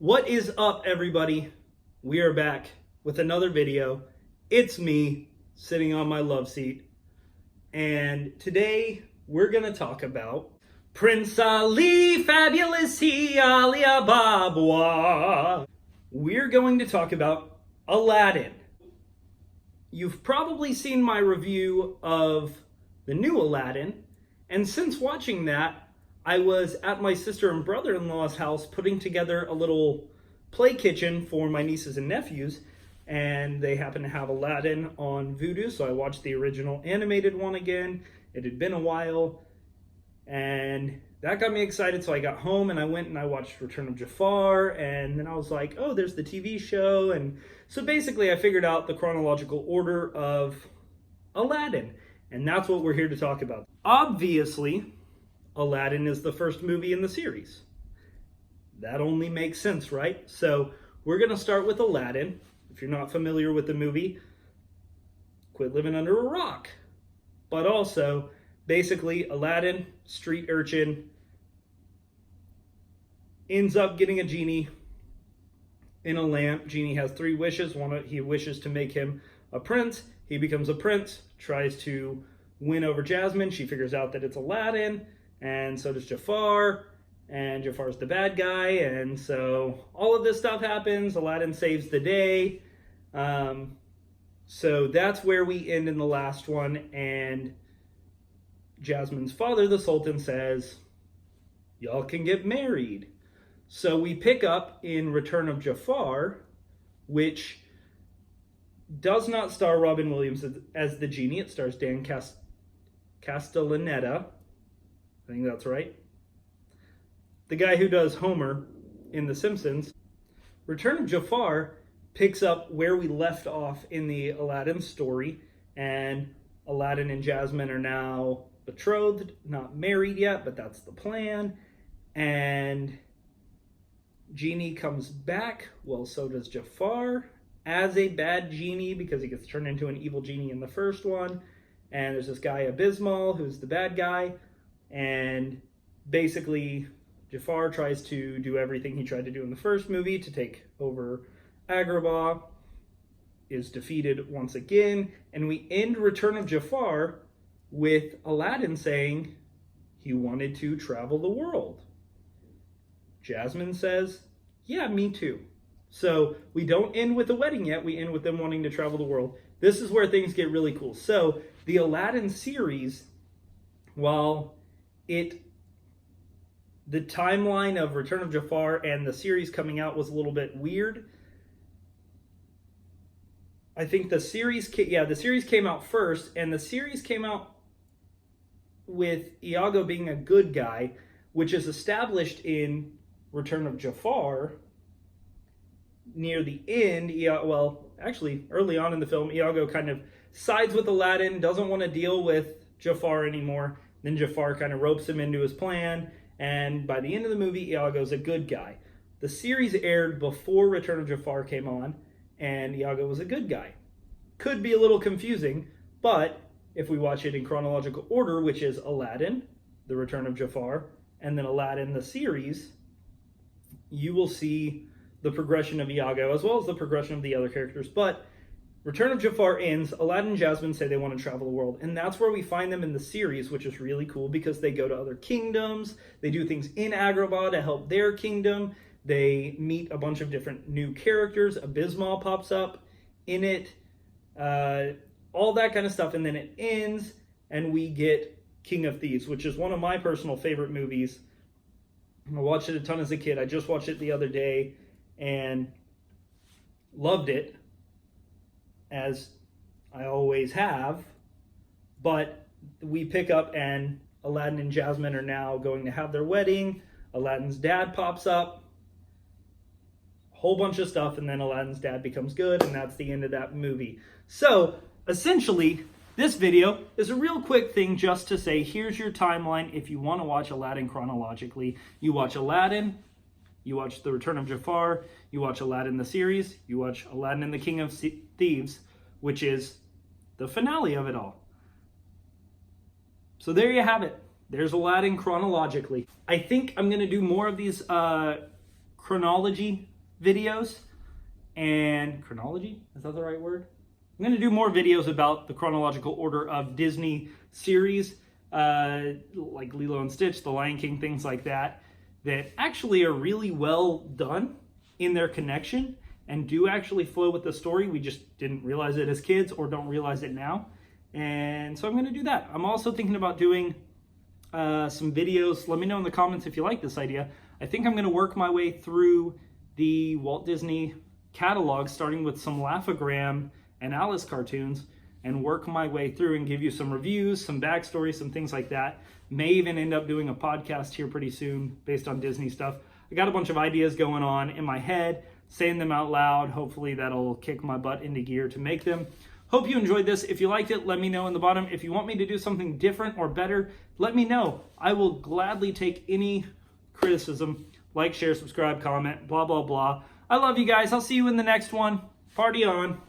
What is up, everybody? We are back with another video. It's me sitting on my love seat, and today we're gonna talk about Prince Ali, Fabulous He, Ali Ababa. We're going to talk about Aladdin. You've probably seen my review of the new Aladdin, and since watching that, I was at my sister and brother-in-law's house putting together a little play kitchen for my nieces and nephews, and they happened to have Aladdin on Vudu, so I watched the original animated one again. It had been a while, and that got me excited, so I got home and I went and I watched Return of Jafar, and then I was like, oh, there's the TV show, and so basically I figured out the chronological order of Aladdin, and that's what we're here to talk about. Obviously, Aladdin is the first movie in the series. That only makes sense, right? So we're going to start with Aladdin. If you're not familiar with the movie, quit living under a rock. But also, basically, Aladdin, street urchin, ends up getting a genie in a lamp. Genie has 3 wishes. One, he wishes to make him a prince. He becomes a prince, tries to win over Jasmine. She figures out that it's Aladdin. And so does Jafar, and Jafar's the bad guy, and so all of this stuff happens. Aladdin saves the day. So that's where we end in the last one, and Jasmine's father, the Sultan, says, y'all can get married. So we pick up in Return of Jafar, which does not star Robin Williams as the genie. It stars Dan Castellaneta. I think that's right. The guy who does Homer in The Simpsons. Return of Jafar picks up where we left off in the Aladdin story, and Aladdin and Jasmine are now betrothed, not married yet, but that's the plan. And Genie comes back, well, so does Jafar, as a bad genie because he gets turned into an evil genie in the first one. And there's this guy Abysmal who's the bad guy. And basically, Jafar tries to do everything he tried to do in the first movie to take over Agrabah, is defeated once again, and we end Return of Jafar with Aladdin saying he wanted to travel the world. Jasmine says, yeah, me too. So we don't end with the wedding yet, we end with them wanting to travel the world. This is where things get really cool. So the Aladdin series, while the timeline of Return of Jafar and the series coming out was a little bit weird. I think the series came out first, and the series came out with Iago being a good guy, which is established in Return of Jafar. Near the end, actually early on in the film, Iago kind of sides with Aladdin, doesn't want to deal with Jafar anymore. Then Jafar kind of ropes him into his plan, and by the end of the movie, Iago's a good guy. The series aired before Return of Jafar came on, and Iago was a good guy. Could be a little confusing, but if we watch it in chronological order, which is Aladdin, The Return of Jafar, and then Aladdin, the series, you will see the progression of Iago, as well as the progression of the other characters. But Return of Jafar ends, Aladdin and Jasmine say they want to travel the world, and that's where we find them in the series, which is really cool because they go to other kingdoms, they do things in Agrabah to help their kingdom, they meet a bunch of different new characters, Abysmal pops up in it, all that kind of stuff, and then it ends, and we get King of Thieves, which is one of my personal favorite movies. I watched it a ton as a kid. I just watched it the other day, and loved it, as I always have. But we pick up and Aladdin and Jasmine are now going to have their wedding. Aladdin's dad pops up, a whole bunch of stuff, and then Aladdin's dad becomes good, and that's the end of that movie. So essentially, this video is a real quick thing just to say, here's your timeline if you want to watch Aladdin chronologically. You watch Aladdin, you watch The Return of Jafar, you watch Aladdin the series, you watch Aladdin and the King of Thieves, which is the finale of it all. So there you have it. There's Aladdin chronologically. I think I'm going to do more of these chronology videos. And chronology? Is that the right word? I'm going to do more videos about the chronological order of Disney series, like Lilo and Stitch, The Lion King, things like that, that actually are really well done in their connection and do actually flow with the story. We just didn't realize it as kids or don't realize it now. And so I'm going to do that. I'm also thinking about doing some videos. Let me know in the comments if you like this idea. I think I'm going to work my way through the Walt Disney catalog, starting with some Laugh-O-Gram and Alice cartoons, and work my way through and give you some reviews, some backstory, some things like that. May even end up doing a podcast here pretty soon based on Disney stuff. I got a bunch of ideas going on in my head, saying them out loud. Hopefully that'll kick my butt into gear to make them. Hope you enjoyed this. If you liked it, let me know in the bottom. If you want me to do something different or better, let me know. I will gladly take any criticism. Like, share, subscribe, comment, blah, blah, blah. I love you guys. I'll see you in the next one. Party on.